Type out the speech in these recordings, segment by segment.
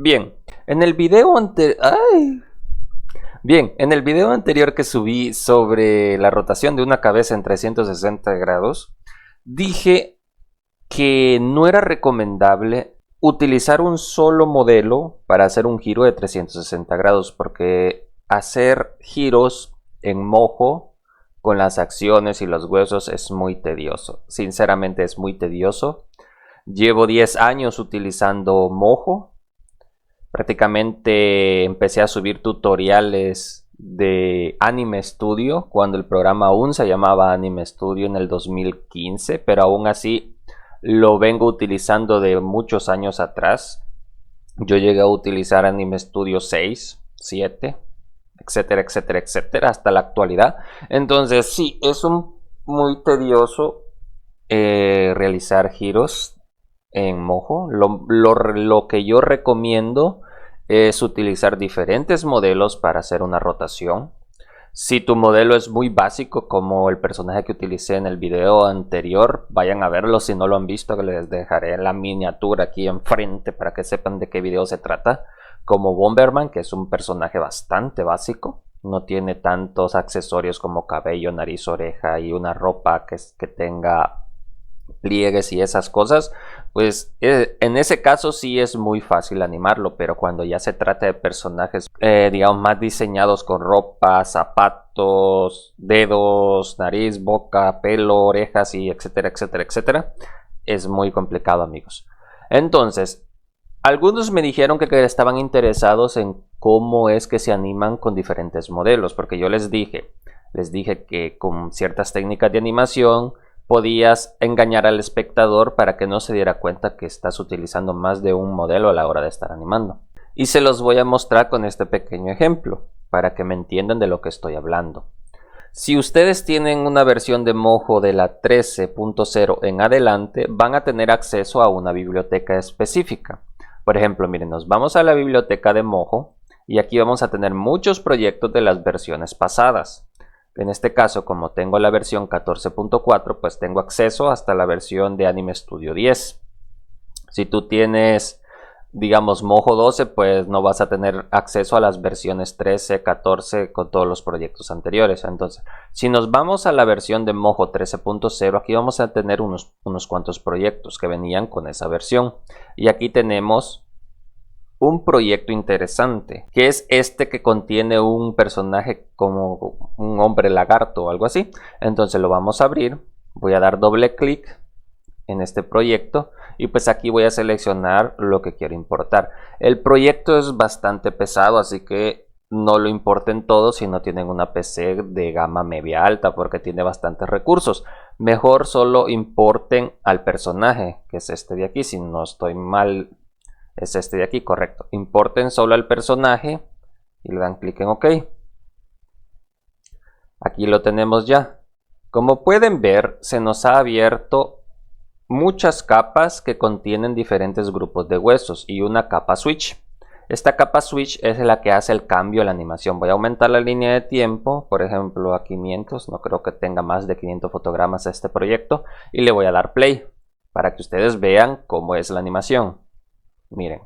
Bien, en el video anterior... Bien, en el video anterior que subí sobre la rotación de una cabeza en 360 grados, dije que no era recomendable utilizar un solo modelo para hacer un giro de 360 grados, porque hacer giros en mojo con las acciones y los huesos es muy tedioso. Sinceramente es muy tedioso. Llevo 10 años utilizando mojo. Prácticamente empecé a subir tutoriales de Anime Studio cuando el programa aún se llamaba Anime Studio en el 2015, pero aún así lo vengo utilizando de muchos años atrás. Yo llegué a utilizar Anime Studio 6, 7, etcétera, etcétera, etcétera, hasta la actualidad. Entonces sí, es muy tedioso realizar giros en mojo. Lo que yo recomiendo es utilizar diferentes modelos para hacer una rotación. Si tu modelo es muy básico, como el personaje que utilicé en el video anterior, vayan a verlo si no lo han visto, que les dejaré la miniatura aquí enfrente para que sepan de qué video se trata. Como Bomberman, que es un personaje bastante básico, no tiene tantos accesorios como cabello, nariz, oreja y una ropa que tenga pliegues y esas cosas, pues en ese caso sí es muy fácil animarlo, pero cuando ya se trata de personajes digamos más diseñados con ropa, zapatos, dedos, nariz, boca, pelo, orejas y etcétera, etcétera, etcétera, es muy complicado, amigos. Entonces, algunos me dijeron que estaban interesados en cómo es que se animan con diferentes modelos, porque yo les dije que con ciertas técnicas de animación podías engañar al espectador para que no se diera cuenta que estás utilizando más de un modelo a la hora de estar animando. Y se los voy a mostrar con este pequeño ejemplo, para que me entiendan de lo que estoy hablando. Si ustedes tienen una versión de mojo de la 13.0 en adelante, van a tener acceso a una biblioteca específica. Por ejemplo, miren, nos vamos a la biblioteca de mojo y aquí vamos a tener muchos proyectos de las versiones pasadas. En este caso, como tengo la versión 14.4, pues tengo acceso hasta la versión de Anime Studio 10. Si tú tienes, digamos, mojo 12, pues no vas a tener acceso a las versiones 13, 14 con todos los proyectos anteriores. Entonces, si nos vamos a la versión de mojo 13.0, aquí vamos a tener unos cuantos proyectos que venían con esa versión. Y aquí tenemos un proyecto interesante, que es este que contiene un personaje como un hombre lagarto o algo así. Entonces lo vamos a abrir, voy a dar doble clic en este proyecto y pues aquí voy a seleccionar lo que quiero importar. El proyecto es bastante pesado, así que no lo importen todo si no tienen una PC de gama media alta, porque tiene bastantes recursos. Mejor solo importen al personaje, que es este de aquí, si no estoy mal. Es este de aquí, correcto. Importen solo al personaje y le dan clic en OK. Aquí lo tenemos ya. Como pueden ver, se nos ha abierto muchas capas que contienen diferentes grupos de huesos y una capa switch. Esta capa switch es la que hace el cambio en la animación. Voy a aumentar la línea de tiempo, por ejemplo a 500. No creo que tenga más de 500 fotogramas este proyecto. Y le voy a dar play para que ustedes vean cómo es la animación. Miren.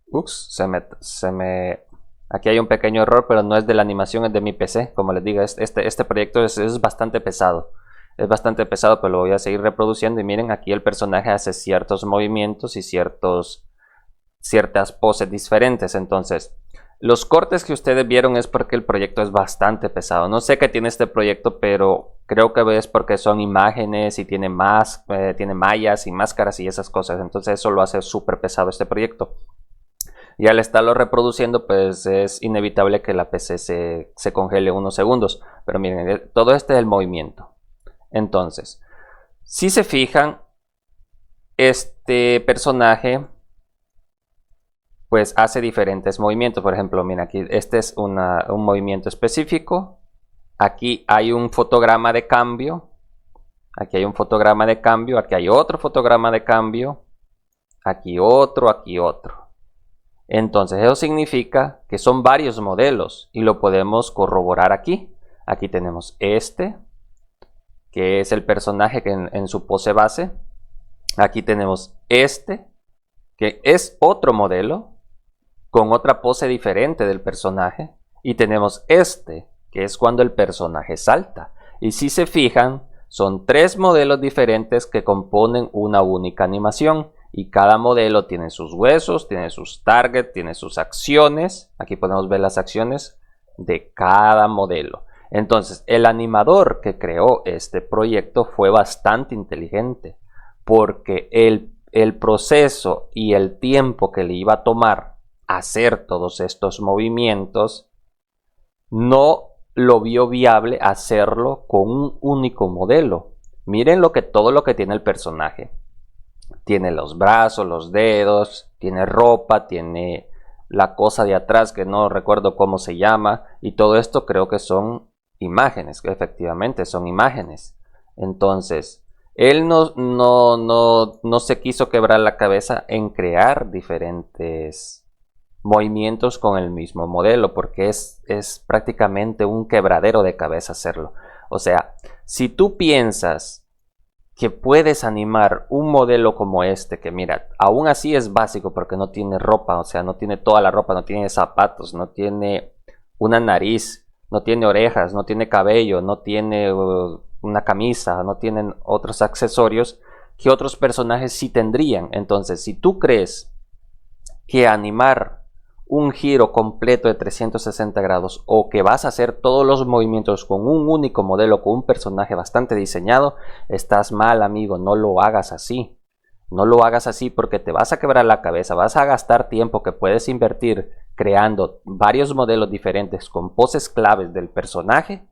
Ups, aquí hay un pequeño error, pero no es de la animación, es de mi PC. Como les digo, este proyecto es bastante pesado. Es bastante pesado, pero lo voy a seguir reproduciendo. Y miren, aquí el personaje hace ciertos movimientos y ciertas poses diferentes. Entonces, los cortes que ustedes vieron es porque el proyecto es bastante pesado. No sé qué tiene este proyecto, pero creo que es porque son imágenes y tiene mallas y máscaras y esas cosas. Entonces eso lo hace súper pesado este proyecto. Y al estarlo reproduciendo, pues es inevitable que la PC se congele unos segundos. Pero miren, todo este es el movimiento. Entonces, si se fijan, este personaje pues hace diferentes movimientos. Por ejemplo, miren aquí, este es un movimiento específico. Aquí hay un fotograma de cambio. Aquí hay un fotograma de cambio. Aquí hay otro fotograma de cambio. Aquí otro, aquí otro. Entonces eso significa que son varios modelos y lo podemos corroborar aquí. Aquí tenemos este, que es el personaje que en su pose base. Aquí tenemos este, que es otro modelo con otra pose diferente del personaje. Y tenemos este, que es cuando el personaje salta. Y si se fijan, son tres modelos diferentes que componen una única animación. Y cada modelo tiene sus huesos, tiene sus targets, tiene sus acciones. Aquí podemos ver las acciones de cada modelo. Entonces, el animador que creó este proyecto fue bastante inteligente, porque el proceso y el tiempo que le iba a tomar hacer todos estos movimientos no lo vio viable hacerlo con un único modelo. Miren todo lo que tiene el personaje. Tiene los brazos, los dedos, tiene ropa, tiene la cosa de atrás que no recuerdo cómo se llama, y todo esto creo que son imágenes, que efectivamente son imágenes. Entonces, él no se quiso quebrar la cabeza en crear diferentes movimientos con el mismo modelo, porque es prácticamente un quebradero de cabeza hacerlo. O sea, si tú piensas que puedes animar un modelo como este, que mira, aún así es básico porque no tiene ropa, o sea, no tiene toda la ropa, no tiene zapatos, no tiene una nariz, no tiene orejas, no tiene cabello, no tiene una camisa, no tienen otros accesorios que otros personajes sí tendrían. Entonces, si tú crees que animar un giro completo de 360 grados o que vas a hacer todos los movimientos con un único modelo, con un personaje bastante diseñado, estás mal, amigo. No lo hagas así. No lo hagas así porque te vas a quebrar la cabeza, vas a gastar tiempo que puedes invertir creando varios modelos diferentes con poses claves del personaje,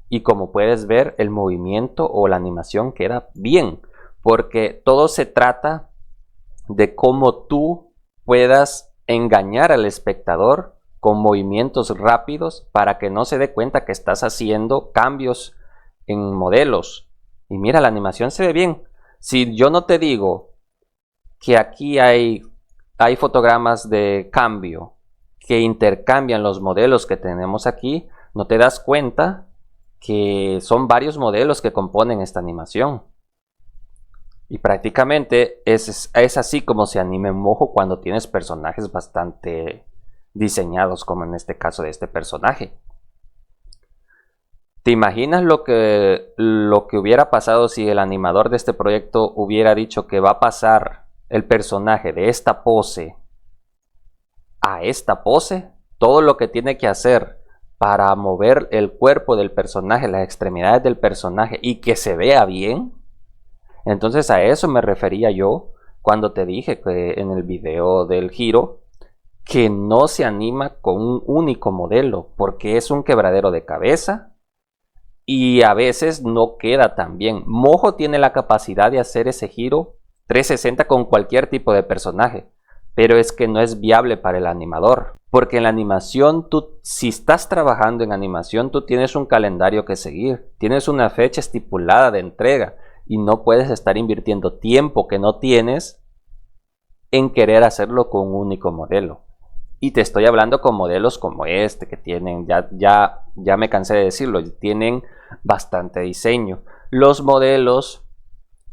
y como puedes ver, el movimiento o la animación queda bien, porque todo se trata de cómo tú puedas engañar al espectador con movimientos rápidos para que no se dé cuenta que estás haciendo cambios en modelos. Y mira, la animación se ve bien. Si yo no te digo que aquí hay fotogramas de cambio que intercambian los modelos que tenemos aquí, no te das cuenta que son varios modelos que componen esta animación. Y prácticamente es así como se anima en Mojo cuando tienes personajes bastante diseñados, como en este caso de este personaje. ¿Te imaginas lo que hubiera pasado si el animador de este proyecto hubiera dicho que va a pasar el personaje de esta pose a esta pose? Todo lo que tiene que hacer para mover el cuerpo del personaje, las extremidades del personaje, y que se vea bien. Entonces a eso me refería yo cuando te dije que en el video del giro que no se anima con un único modelo, porque es un quebradero de cabeza y a veces no queda tan bien. Mojo tiene la capacidad de hacer ese giro 360 con cualquier tipo de personaje, pero es que no es viable para el animador, porque en la animación, si estás trabajando en animación, tú tienes un calendario que seguir, tienes una fecha estipulada de entrega, y no puedes estar invirtiendo tiempo que no tienes en querer hacerlo con un único modelo. Y te estoy hablando con modelos como este, que tienen, ya me cansé de decirlo, tienen bastante diseño. Los modelos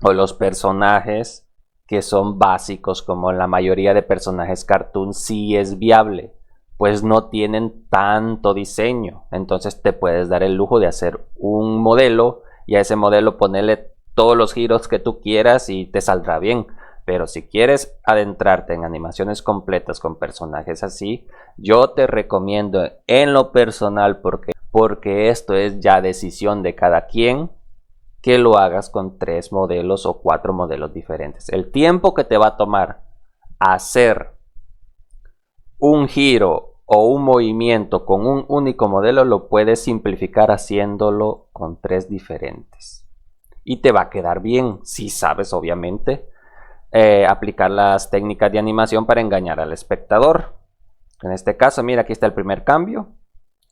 o los personajes que son básicos, como la mayoría de personajes cartoon, sí es viable, pues no tienen tanto diseño. Entonces te puedes dar el lujo de hacer un modelo y a ese modelo ponerle todos los giros que tú quieras y te saldrá bien. Pero si quieres adentrarte en animaciones completas con personajes así, yo te recomiendo en lo personal, porque esto es ya decisión de cada quien, que lo hagas con 3 modelos o 4 modelos diferentes. El tiempo que te va a tomar hacer un giro o un movimiento con un único modelo lo puedes simplificar haciéndolo con 3 diferentes. Y te va a quedar bien si sabes, obviamente, aplicar las técnicas de animación para engañar al espectador. En este caso, mira, aquí está el primer cambio,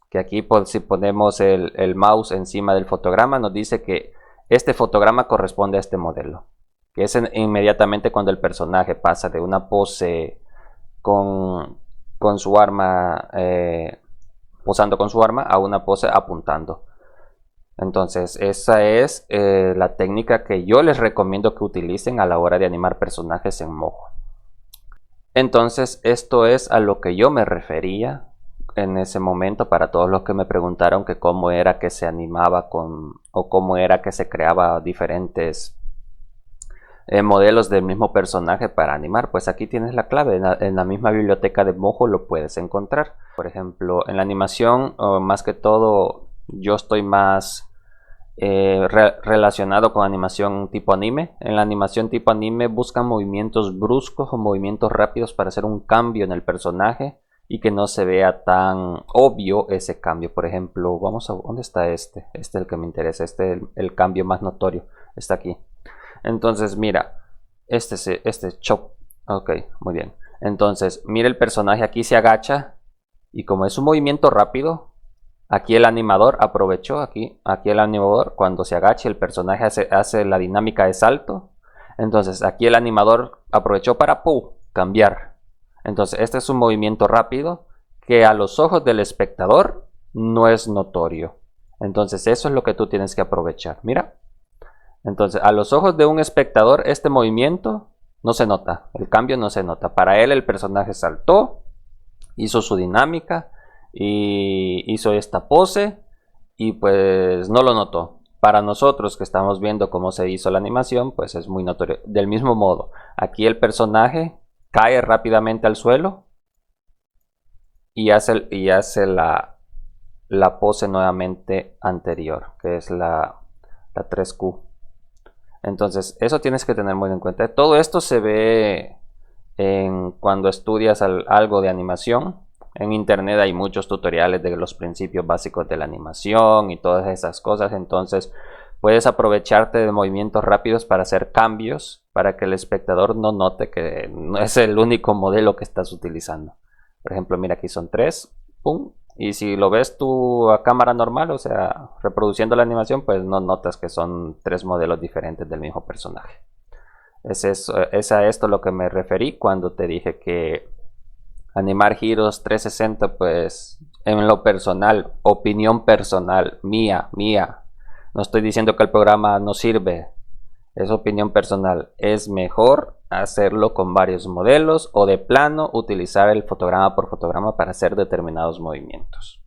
que aquí si ponemos el mouse encima del fotograma, nos dice que este fotograma corresponde a este modelo, que es inmediatamente cuando el personaje pasa de una pose con con su arma, posando con su arma a una pose apuntando. Entonces esa es la técnica que yo les recomiendo que utilicen a la hora de animar personajes en Mojo. Entonces esto es a lo que yo me refería en ese momento, para todos los que me preguntaron que cómo era que se animaba o cómo era que se creaba diferentes modelos del mismo personaje para animar. Pues aquí tienes la clave, en la misma biblioteca de Mojo lo puedes encontrar. Por ejemplo, en la animación, más que todo yo estoy más relacionado con animación tipo anime. En la animación tipo anime buscan movimientos bruscos o movimientos rápidos para hacer un cambio en el personaje y que no se vea tan obvio ese cambio. Por ejemplo, vamos a... ¿dónde está este? Este es el que me interesa, este es el cambio más notorio, está aquí. Entonces mira, este chop, ok, muy bien. Entonces mira, el personaje aquí se agacha y como es un movimiento rápido, aquí el animador aprovechó, aquí el animador cuando se agacha el personaje hace la dinámica de salto. Entonces aquí el animador aprovechó para cambiar. Entonces este es un movimiento rápido que a los ojos del espectador no es notorio. Entonces eso es lo que tú tienes que aprovechar. Mira. Entonces a los ojos de un espectador este movimiento no se nota. El cambio no se nota. Para él el personaje saltó, hizo su dinámica y hizo esta pose y pues no lo notó. Para nosotros que estamos viendo cómo se hizo la animación, pues es muy notorio. Del mismo modo, aquí el personaje cae rápidamente al suelo y hace la pose nuevamente anterior, que es la 3Q. Entonces eso tienes que tener muy en cuenta. Todo esto se ve cuando estudias algo de animación. En internet hay muchos tutoriales de los principios básicos de la animación y todas esas cosas. Entonces puedes aprovecharte de movimientos rápidos para hacer cambios, para que el espectador no note que no es el único modelo que estás utilizando. Por ejemplo, mira, aquí son 3, pum. Y si lo ves tú a cámara normal, o sea, reproduciendo la animación, pues no notas que son 3 modelos diferentes del mismo personaje. Es a esto lo que me referí cuando te dije que animar giros 360, pues en lo personal, opinión personal, mía, no estoy diciendo que el programa no sirve, es opinión personal, es mejor hacerlo con varios modelos o de plano utilizar el fotograma por fotograma para hacer determinados movimientos.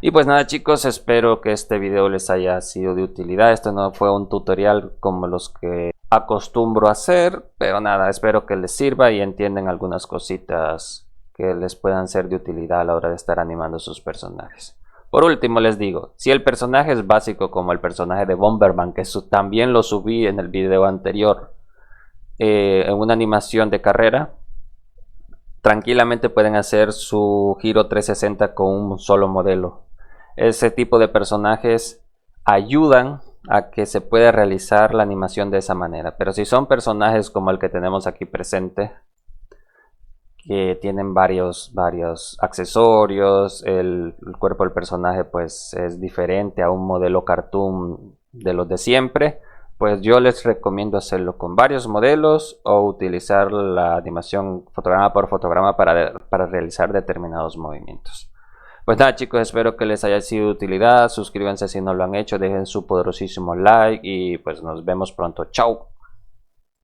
Y pues nada chicos, espero que este video les haya sido de utilidad. Esto no fue un tutorial como los que acostumbro a hacer, pero nada, espero que les sirva y entiendan algunas cositas que les puedan ser de utilidad a la hora de estar animando sus personajes. Por último les digo, si el personaje es básico como el personaje de Bomberman, que también lo subí en el video anterior, en una animación de carrera, tranquilamente pueden hacer su giro 360 con un solo modelo. Ese tipo de personajes ayudan a que se pueda realizar la animación de esa manera. Pero si son personajes como el que tenemos aquí presente, que tienen varios accesorios, el cuerpo del personaje pues es diferente a un modelo cartoon de los de siempre, pues yo les recomiendo hacerlo con varios modelos o utilizar la animación fotograma por fotograma para realizar determinados movimientos. Pues nada chicos, espero que les haya sido de utilidad. Suscríbanse si no lo han hecho, dejen su poderosísimo like y pues nos vemos pronto. Chao.